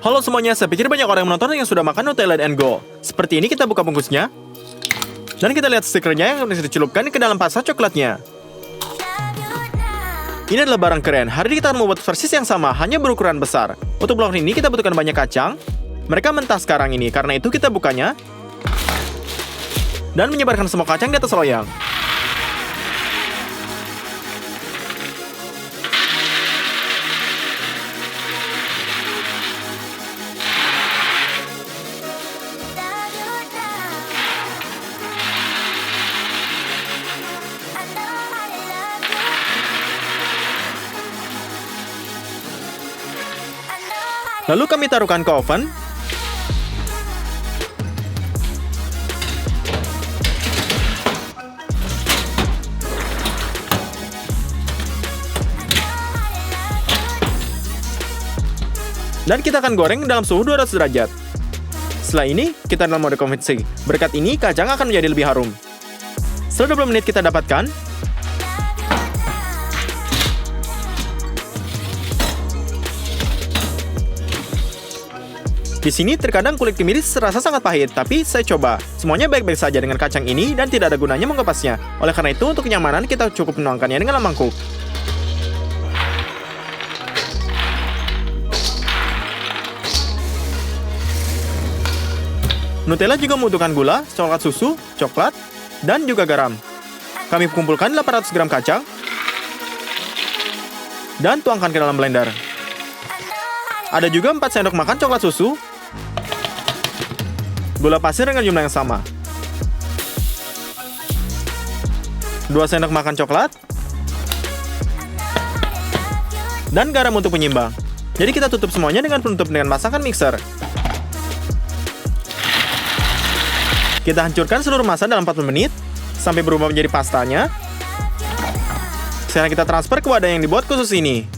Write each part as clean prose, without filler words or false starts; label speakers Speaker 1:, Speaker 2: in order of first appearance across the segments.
Speaker 1: Halo semuanya, saya pikir banyak orang yang menonton yang sudah makan Nutella and Go. Seperti ini kita buka bungkusnya. Dan kita lihat stikernya yang bisa dicelupkan ke dalam pasta coklatnya. Ini adalah barang keren. Hari ini kita akan membuat versi yang sama, hanya berukuran besar. Untuk blok ini kita butuhkan banyak kacang. Mereka mentah sekarang ini, karena itu kita bukanya. Dan menyebarkan semua kacang di atas loyang. Lalu kami taruhkan ke oven. Dan kita akan goreng dalam suhu 200 derajat. Setelah ini, kita dalam mode konveksi. Berkat ini, kacang akan menjadi lebih harum. Setelah 20 menit kita dapatkan. Di sini terkadang kulit kemiris terasa sangat pahit, tapi saya coba. Semuanya baik-baik saja dengan kacang ini dan tidak ada gunanya mengepasnya. Oleh karena itu, untuk kenyamanan kita cukup menuangkannya dengan dalam mangkuk. Nutella juga membutuhkan gula, coklat susu, coklat, dan juga garam. Kami kumpulkan 800 gram kacang dan tuangkan ke dalam blender. Ada juga 4 sendok makan coklat susu, gula pasir dengan jumlah yang sama, 2 sendok makan coklat, dan garam untuk penyimbang. Jadi kita tutup semuanya dengan penutup dengan masakan mixer. Kita hancurkan seluruh massa dalam 40 menit sampai berubah menjadi pastanya. Sekarang kita transfer ke wadah yang dibuat khusus ini.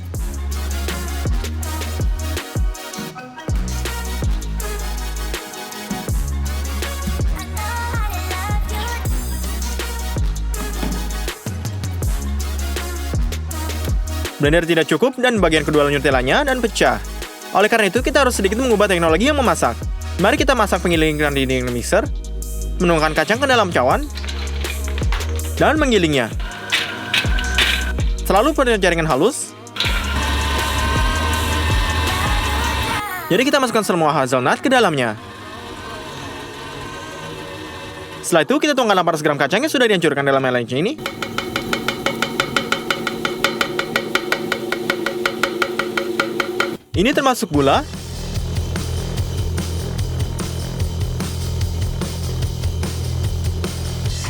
Speaker 1: Blender tidak cukup dan bagian kedua Nutellanya dan pecah. Oleh karena itu, kita harus sedikit mengubah teknologi yang memasak. Mari kita masak penggilingan di mixer, menuangkan kacang ke dalam cawan, dan menggilingnya. Selalu pada jaringan halus. Jadi kita masukkan semua hazelnut ke dalamnya. Setelah itu, kita tuangkan 800 gram kacang yang sudah dihancurkan dalam melange ini. Ini termasuk gula,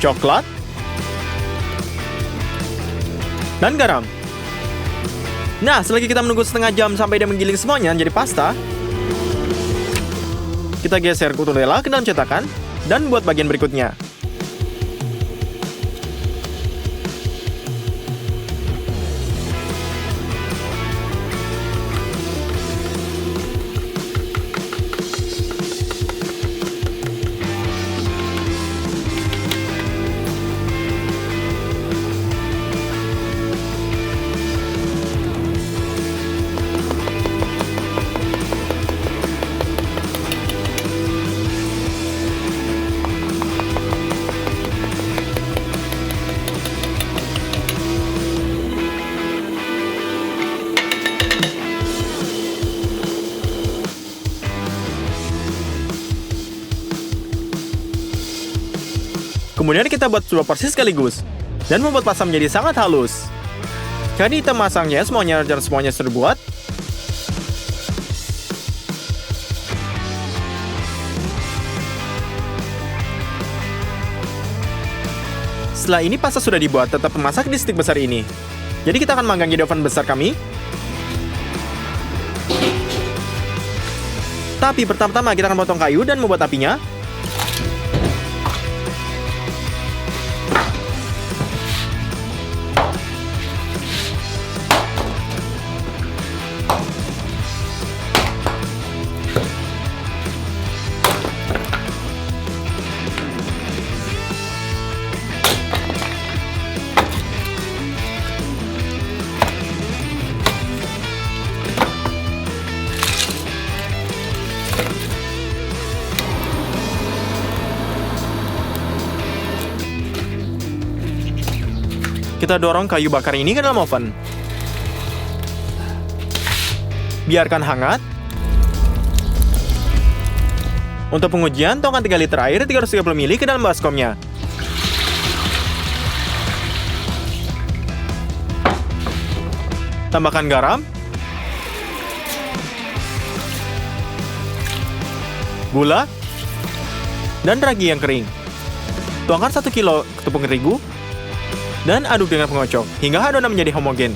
Speaker 1: coklat, dan garam. Nah, selagi kita menunggu setengah jam sampai dia menggiling semuanya menjadi pasta, kita geser Nutella ke dalam cetakan dan buat bagian berikutnya. Kemudian kita buat 2 porsi sekaligus dan membuat pasta menjadi sangat halus. Jadi kita masangnya semuanya dan semuanya sudah dibuat. Setelah ini pasta sudah dibuat, tetap memasak di stick besar ini. Jadi kita akan manggang di oven besar kami. Tapi pertama-tama kita akan potong kayu dan membuat apinya. Kita dorong kayu bakar ini ke dalam oven. Biarkan hangat. Untuk pengujian, tuangkan 3 liter air 330 ml ke dalam baskomnya. Tambahkan garam, gula, dan ragi yang kering. Tuangkan 1 kilo tepung terigu dan aduk dengan pengocok hingga adonan menjadi homogen.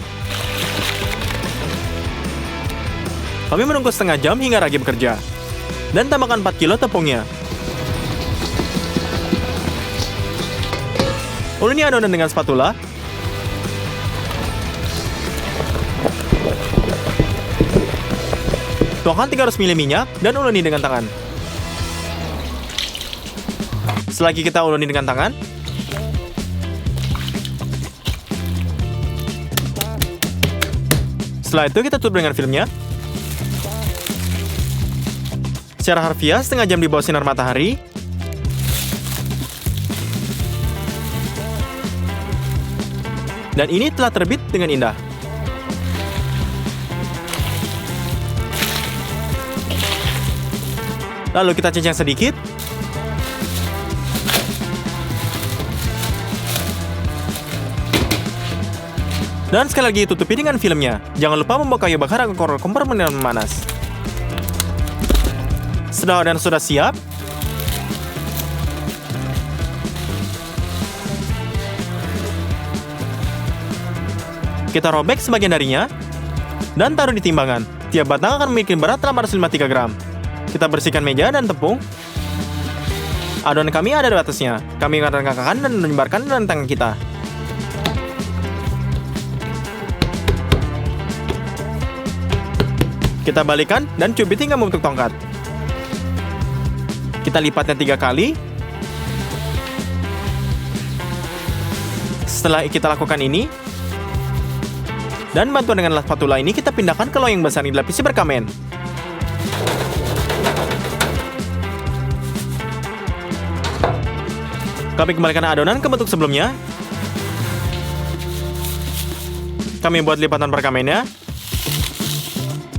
Speaker 1: Kami menunggu setengah jam hingga ragi bekerja. Dan tambahkan 4 kilo tepungnya. Uleni adonan dengan spatula. Tuangkan 300 ml minyak dan uleni dengan tangan. Selagi kita uleni dengan tangan, setelah itu kita tutup dengan filmnya. Secara harfiah, setengah jam di bawah sinar matahari. Dan ini telah terbit dengan indah. Lalu kita cincang sedikit. Dan sekali lagi tutupi dengan filmnya. Jangan lupa membawa kayu bakar agar kompor benar memanas. Setelah adonan sudah siap, kita robek sebagian darinya dan taruh di timbangan. Tiap batang akan memiliki berat 853 gram. Kita bersihkan meja dan tepung. Adonan kami ada di atasnya. Kami akan renggakan dan menyebarkan dengan tangan kita. Kita balikan dan cubit hingga membentuk tongkat. Kita lipatnya 3 kali. Setelah kita lakukan ini, dan bantuan dengan spatula ini kita pindahkan ke loyang besar yang dilapisi berkamen. Kami kembalikan adonan ke bentuk sebelumnya. Kami buat lipatan perkamennya.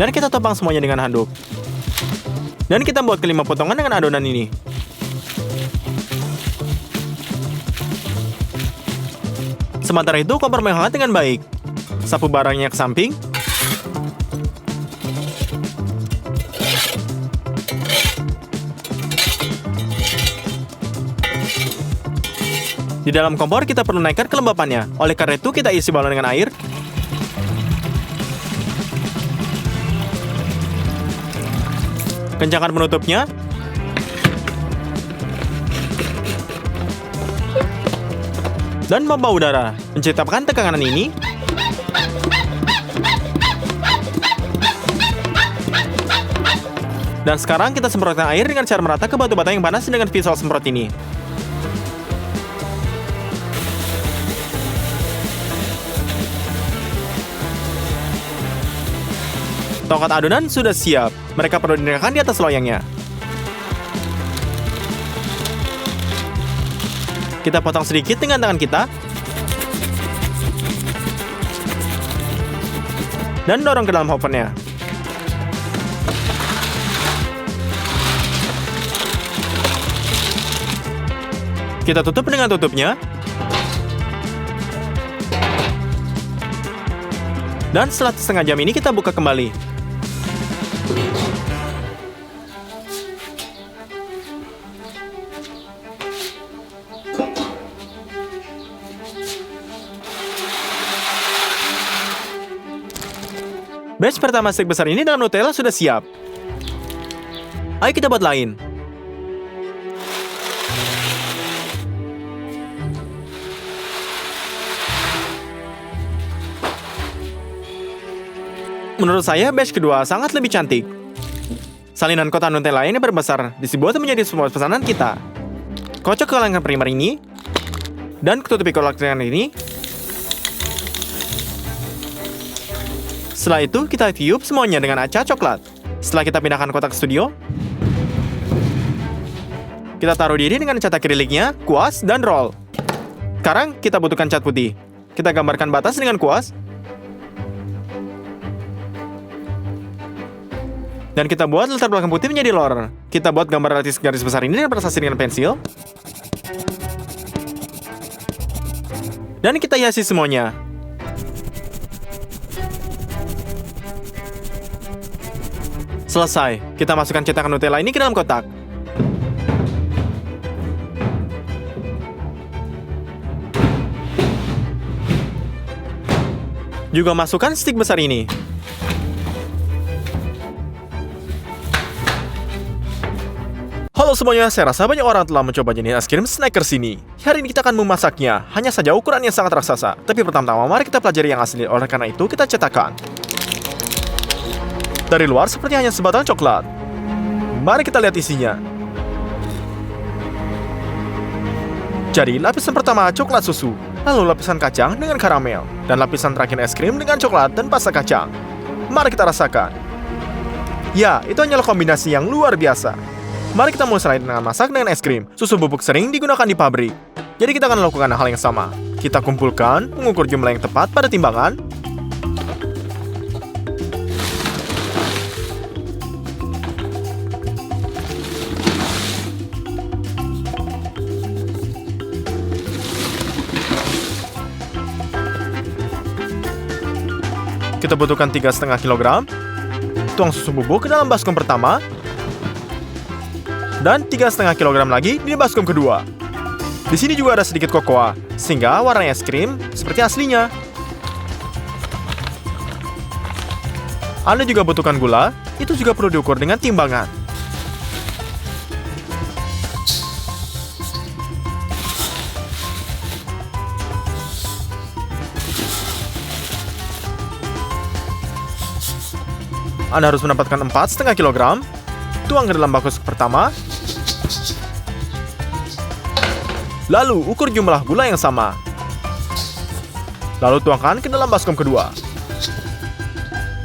Speaker 1: Dan kita topang semuanya dengan handuk. Dan kita buat kelima potongan dengan adonan ini. Sementara itu, kompor menghangat dengan baik. Sapu barangnya ke samping. Di dalam kompor kita perlu naikkan kelembapannya. Oleh karena itu, kita isi balon dengan air. Kencangkan penutupnya. Dan pompa udara. Menciptakan tekanan ini. Dan sekarang kita semprotkan air dengan cara merata ke batu bata yang panas dengan visual semprot ini. Tongkat adonan sudah siap. Mereka perlu dinaikkan di atas loyangnya. Kita potong sedikit dengan tangan kita. Dan dorong ke dalam ovennya. Kita tutup dengan tutupnya. Dan setelah setengah jam ini kita buka kembali. Batch pertama steak besar ini dalam Nutella sudah siap. Ayo kita buat lain. Menurut saya, batch kedua sangat lebih cantik. Salinan kotak Nutella ini berbesar, dibuat menjadi semua pesanan kita. Kocok ke langkah primer ini, dan tutupi kotak dengan ini. Setelah itu, kita tiup semuanya dengan aca coklat. Setelah kita pindahkan kotak ke studio, kita taruh diri dengan cat akriliknya, kuas, dan roll. Sekarang, kita butuhkan cat putih. Kita gambarkan batas dengan kuas. Dan kita buat latar belakang putih menjadi lore. Kita buat gambar garis besar ini dengan prasasti dengan pensil. Dan kita hiasi semuanya. Selesai. Kita masukkan cetakan Nutella ini ke dalam kotak. Juga masukkan stick besar ini. Halo semuanya, saya rasa banyak orang telah mencoba jenis es krim Snickers ini. Hari ini kita akan memasaknya, hanya saja ukurannya sangat raksasa. Tapi pertama-tama mari kita pelajari yang asli, oleh karena itu kita cetakkan. Dari luar seperti hanya sebatang coklat. Mari kita lihat isinya. Jadi lapisan pertama coklat susu, lalu lapisan kacang dengan karamel, dan lapisan terakhir es krim dengan coklat dan pasta kacang. Mari kita rasakan. Ya, itu hanyalah kombinasi yang luar biasa. Mari kita mulai dengan masak dengan es krim. Susu bubuk sering digunakan di pabrik. Jadi kita akan melakukan hal yang sama. Kita kumpulkan, mengukur jumlah yang tepat pada timbangan. Kita butuhkan 3,5 kg. Tuang susu bubuk ke dalam baskom pertama. Dan 3,5 kg lagi di baskom kedua. Di sini juga ada sedikit kokoa, sehingga warna es krim seperti aslinya. Anda juga butuhkan gula, itu juga perlu diukur dengan timbangan. Anda harus mendapatkan 4,5 kg. Tuang ke dalam baskom pertama. Lalu ukur jumlah gula yang sama. Lalu tuangkan ke dalam baskom kedua.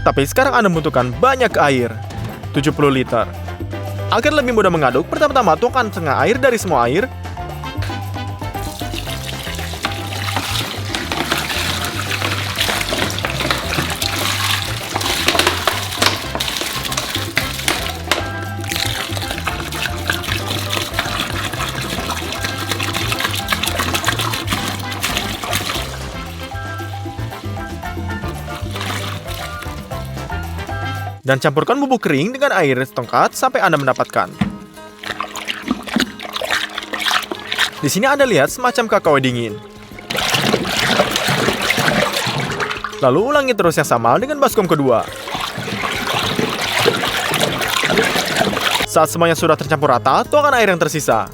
Speaker 1: Tapi sekarang Anda membutuhkan banyak air, 70 liter. Agar lebih mudah mengaduk, pertama-tama tuangkan setengah air dari semua air. Dan campurkan bubuk kering dengan air setongkat sampai Anda mendapatkan. Di sini Anda lihat semacam kakao dingin. Lalu ulangi terus yang sama dengan baskom kedua. Saat semuanya sudah tercampur rata, tuangkan air yang tersisa.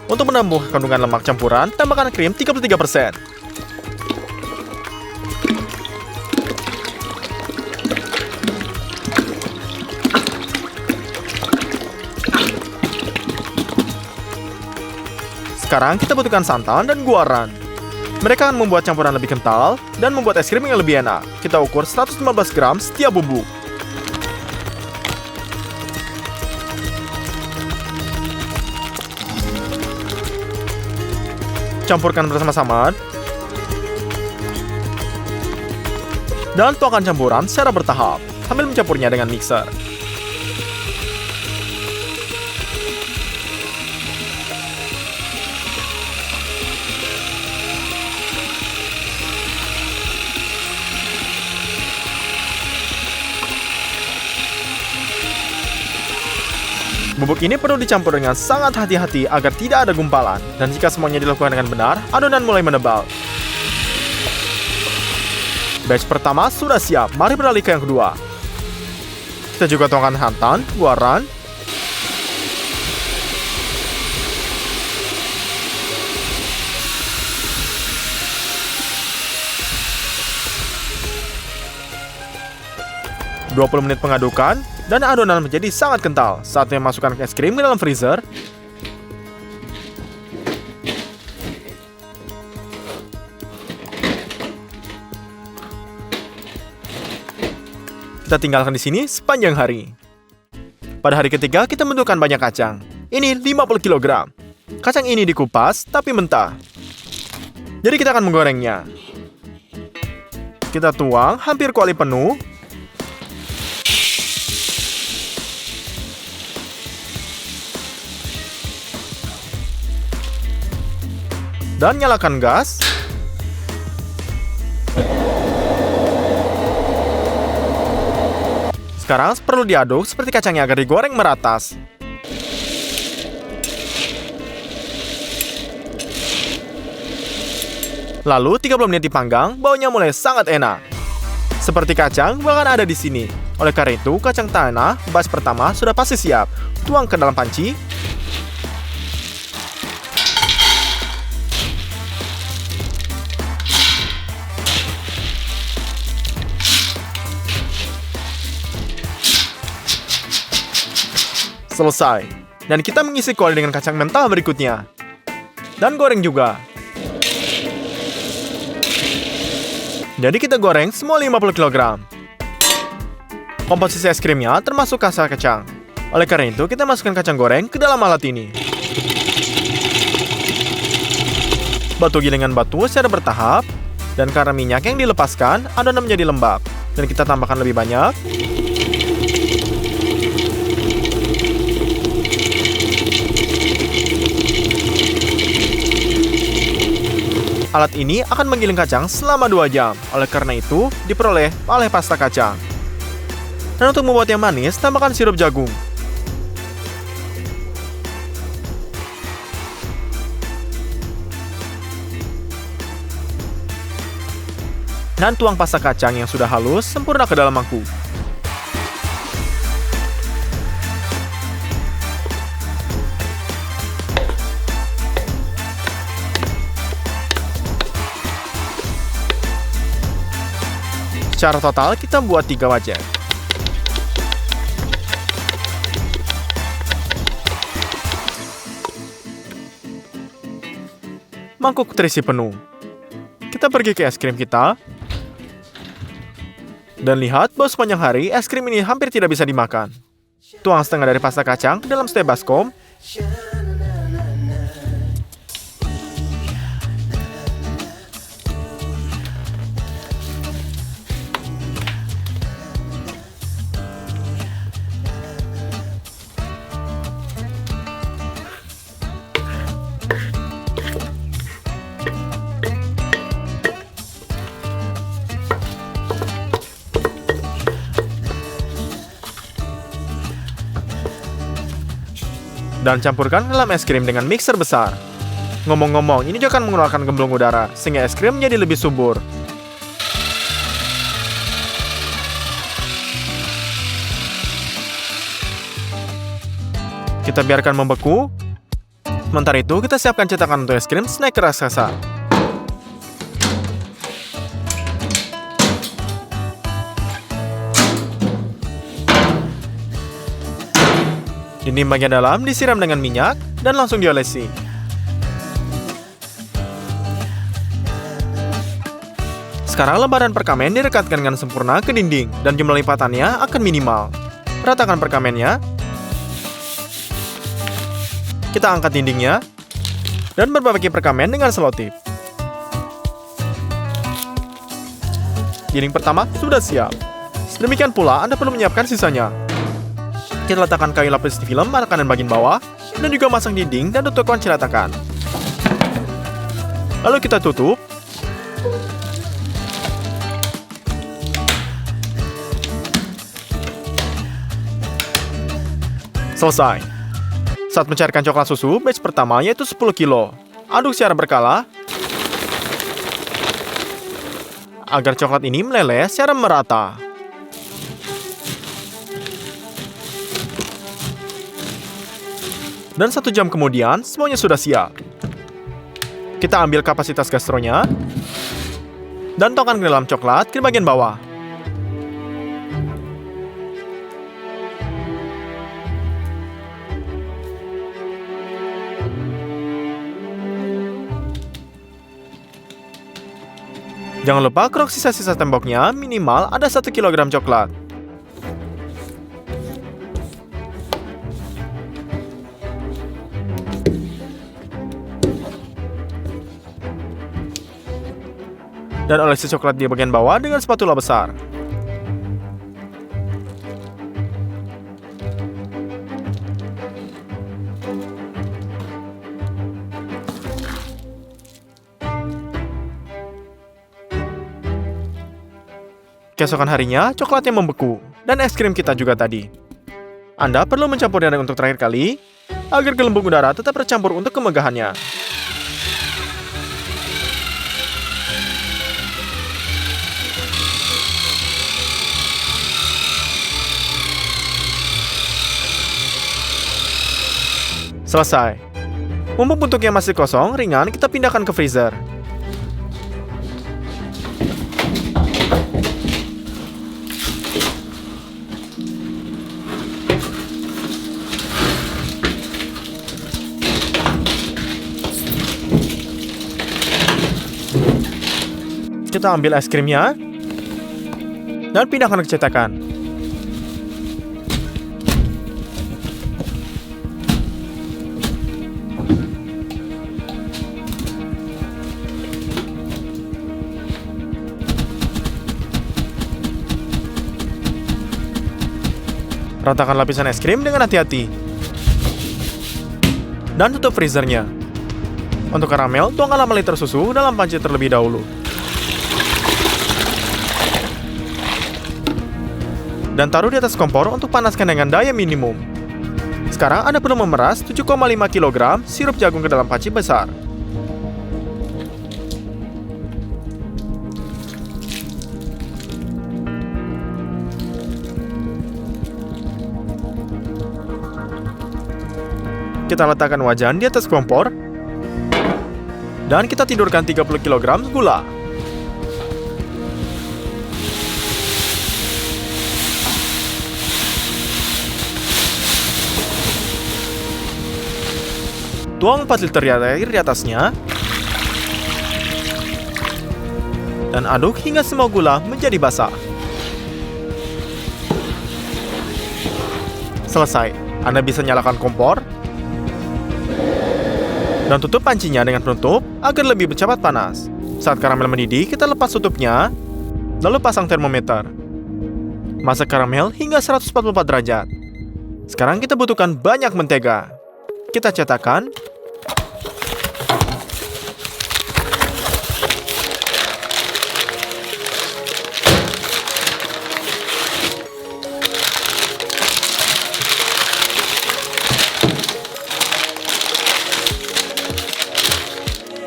Speaker 1: Untuk menambah kandungan lemak campuran, tambahkan krim 33%. Sekarang kita butuhkan santan dan guaran. Mereka akan membuat campuran lebih kental dan membuat es krim yang lebih enak. Kita ukur 115 gram setiap bubuk. Campurkan bersama-sama. Dan tuangkan campuran secara bertahap, sambil mencampurnya dengan mixer. Bubuk ini perlu dicampur dengan sangat hati-hati agar tidak ada gumpalan. Dan jika semuanya dilakukan dengan benar, adonan mulai menebal. Batch pertama sudah siap, mari beralih ke yang kedua. Kita juga tuangkan santan, guaran, ...20 menit pengadukan, dan adonan menjadi sangat kental. Saatnya masukkan es krim ke dalam freezer. Kita tinggalkan di sini sepanjang hari. Pada hari ketiga, kita membutuhkan banyak kacang. Ini 50 kg. Kacang ini dikupas, tapi mentah. Jadi kita akan menggorengnya. Kita tuang hampir kuali penuh. Dan nyalakan gas. Sekarang perlu diaduk seperti kacangnya agar digoreng meratas. Lalu 30 menit dipanggang, baunya mulai sangat enak. Seperti kacang, bahkan ada di sini. Oleh karena itu, kacang tanah batch pertama sudah pasti siap. Tuang ke dalam panci. Selesai. Dan kita mengisi kuali dengan kacang mentah berikutnya. Dan goreng juga. Jadi kita goreng semua 50 kg. Komposisi es krimnya termasuk rasa kacang. Oleh karena itu, kita masukkan kacang goreng ke dalam alat ini. Batu gilingan batu secara bertahap. Dan karena minyak yang dilepaskan, adonan menjadi lembab. Dan kita tambahkan lebih banyak. Alat ini akan menggiling kacang selama 2 jam. Oleh karena itu, diperoleh oleh pasta kacang. Dan untuk membuat yang manis, tambahkan sirup jagung. Dan tuang pasta kacang yang sudah halus sempurna ke dalam mangkuk. Secara total, kita buat 3 wajan. Mangkuk terisi penuh. Kita pergi ke es krim kita. Dan lihat, bahwa sepanjang hari, es krim ini hampir tidak bisa dimakan. Tuang setengah dari pasta kacang ke dalam setiap baskom. Dan campurkan ke dalam es krim dengan mixer besar. Ngomong-ngomong, ini juga akan mengeluarkan gemblong udara, sehingga es krim menjadi lebih subur. Kita biarkan membeku. Sementara itu, kita siapkan cetakan untuk es krim snack raksasa. Dinding bagian dalam disiram dengan minyak dan langsung diolesi. Sekarang lembaran perkamen direkatkan dengan sempurna ke dinding dan jumlah lipatannya akan minimal. Ratakan perkamennya. Kita angkat dindingnya dan perbaiki perkamen dengan selotip. Dinding pertama sudah siap. Demikian pula Anda perlu menyiapkan sisanya. Kita letakkan kayu lapis di film kanan bagian bawah, dan juga masang dinding dan tutup kunci ratakan. Lalu kita tutup. Selesai. Saat mencairkan coklat susu, batch pertama yaitu 10 kilo. Aduk secara berkala agar coklat ini meleleh secara merata. Dan 1 jam kemudian, semuanya sudah siap. Kita ambil kapasitas gastronya dan tuangkan ke dalam coklat di bagian bawah. Jangan lupa keruk sisa-sisa temboknya, minimal ada 1 kg coklat. Dan olesi coklat di bagian bawah dengan spatula besar. Keesokan harinya, coklatnya membeku, dan es krim kita juga tadi. Anda perlu mencampurnya untuk terakhir kali, agar gelembung udara tetap tercampur untuk kemegahannya. Selesai. Mumpung bentuknya masih kosong, ringan, kita pindahkan ke freezer. Kita ambil es krimnya dan pindahkan ke cetakan. Ratakan lapisan es krim dengan hati-hati. Dan tutup freezernya. Untuk karamel, tuangkan 5 liter susu dalam panci terlebih dahulu. Dan taruh di atas kompor untuk panaskan dengan daya minimum. Sekarang Anda perlu memeras 7,5 kg sirup jagung ke dalam panci besar. Kita letakkan wajan di atas kompor. Dan kita tidurkan 30 kg gula. Tuang 4 liter air di atasnya. Dan aduk hingga semua gula menjadi basah. Selesai. Anda bisa nyalakan kompor. Dan tutup pancinya dengan penutup agar lebih cepat panas. Saat karamel mendidih, kita lepas tutupnya. Lalu pasang termometer. Masak karamel hingga 144 derajat. Sekarang kita butuhkan banyak mentega. Kita cetakkan.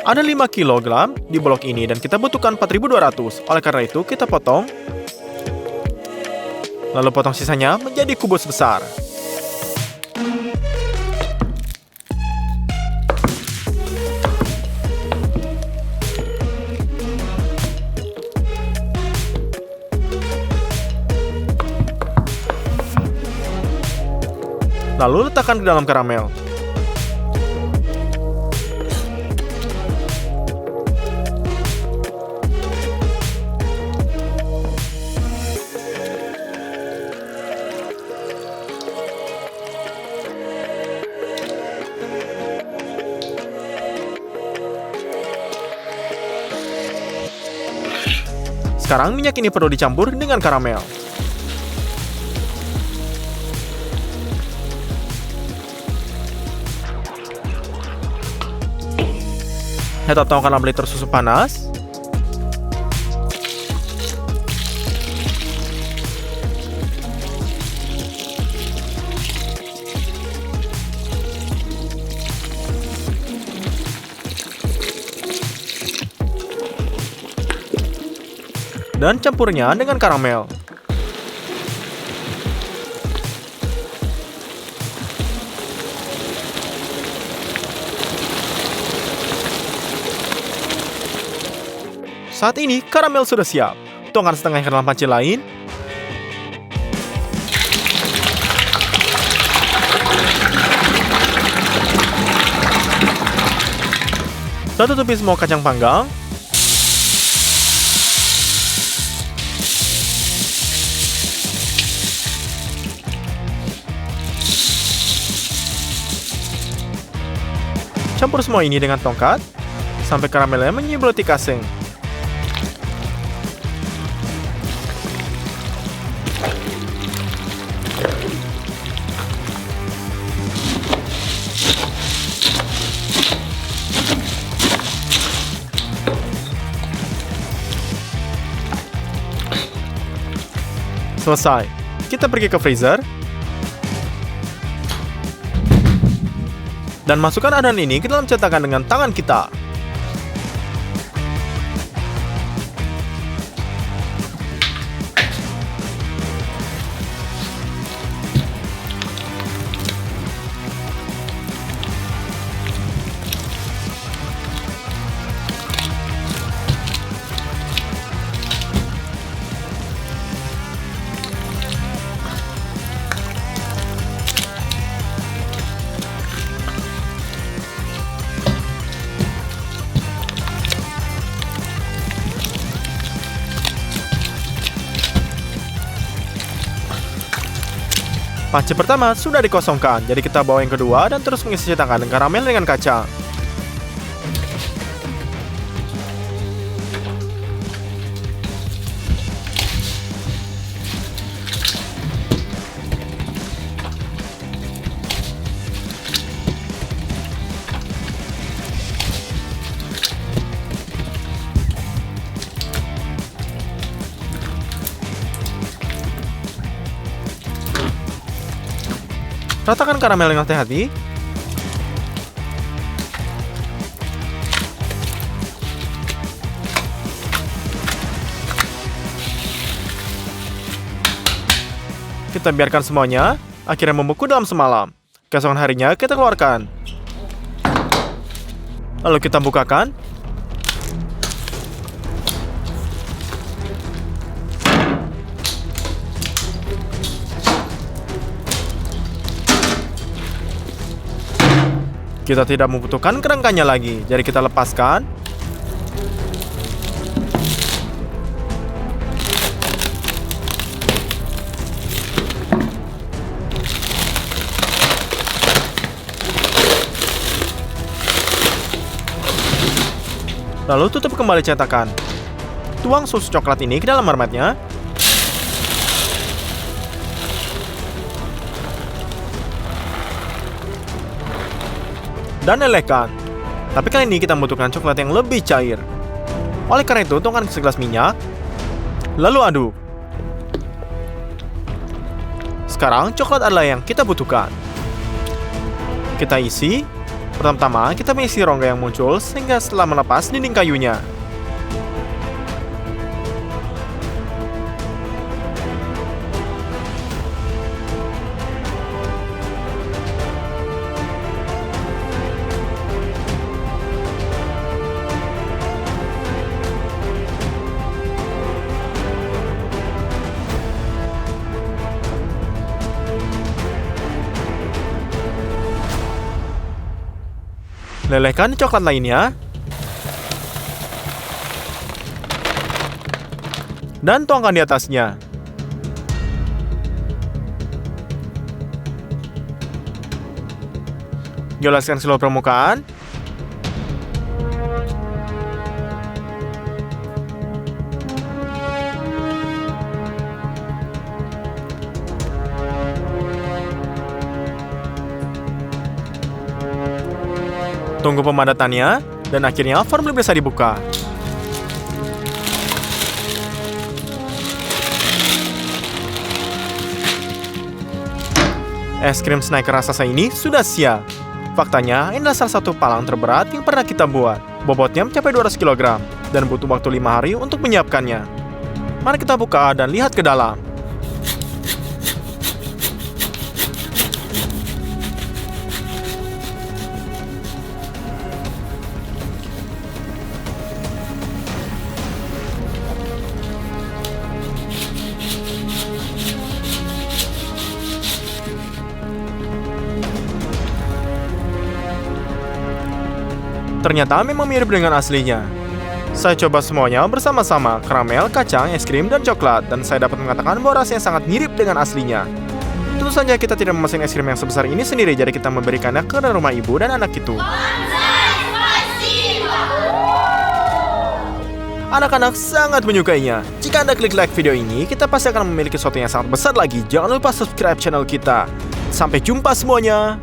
Speaker 1: Ada 5 kg di blok ini dan kita butuhkan 4.200. Oleh karena itu, kita potong. Lalu potong sisanya menjadi kubus besar. Lalu letakkan ke dalam karamel. Sekarang minyak ini perlu dicampur dengan karamel. Kita tuangkan 6 liter susu panas. Dan campurnya dengan karamel. Saat ini karamel sudah siap. Tuangkan setengah ke dalam panci lain. Dan tutupi semua kacang panggang. Campur semua ini dengan tongkat sampai karamelnya menyemproti kasing. Selesai. Kita pergi ke freezer. Dan masukkan adonan ini ke dalam cetakan dengan tangan kita. Panci pertama sudah dikosongkan, jadi kita bawa yang kedua dan terus mengisi cetakan dengan karamel dengan kacang. Ratakan karamel dengan hati-hati. Kita biarkan semuanya, akhirnya membeku dalam semalam. Keesokan harinya kita keluarkan. Lalu kita bukakan. Kita tidak membutuhkan kerangkanya lagi, jadi kita lepaskan. Lalu tutup kembali cetakan. Tuang susu coklat ini ke dalam mermetnya. Dan lelehkan. Tapi kali ini kita membutuhkan coklat yang lebih cair. Oleh karena itu, tuangkan ke segelas minyak. Lalu aduk. Sekarang coklat adalah yang kita butuhkan. Kita isi. Pertama-tama kita mengisi rongga yang muncul sehingga setelah melepas dinding kayunya. Lelehkan coklat lainnya. Dan tuangkan di atasnya. Oleskan seluruh permukaan. Tunggu pemadatannya, dan akhirnya formulir bisa dibuka. Es krim Snickers raksasa ini sudah siap. Faktanya, ini adalah salah satu palang terberat yang pernah kita buat. Bobotnya mencapai 200 kg, dan butuh waktu 5 hari untuk menyiapkannya. Mari kita buka dan lihat ke dalam. Ternyata memang mirip dengan aslinya. Saya coba semuanya bersama-sama, karamel, kacang, es krim, dan coklat, dan saya dapat mengatakan bahwa rasanya sangat mirip dengan aslinya. Tentu saja kita tidak memesan es krim yang sebesar ini sendiri, jadi kita memberikannya ke rumah ibu dan anak itu. Anak-anak sangat menyukainya. Jika Anda klik like video ini, kita pasti akan memiliki sesuatu yang sangat besar lagi. Jangan lupa subscribe channel kita. Sampai jumpa semuanya.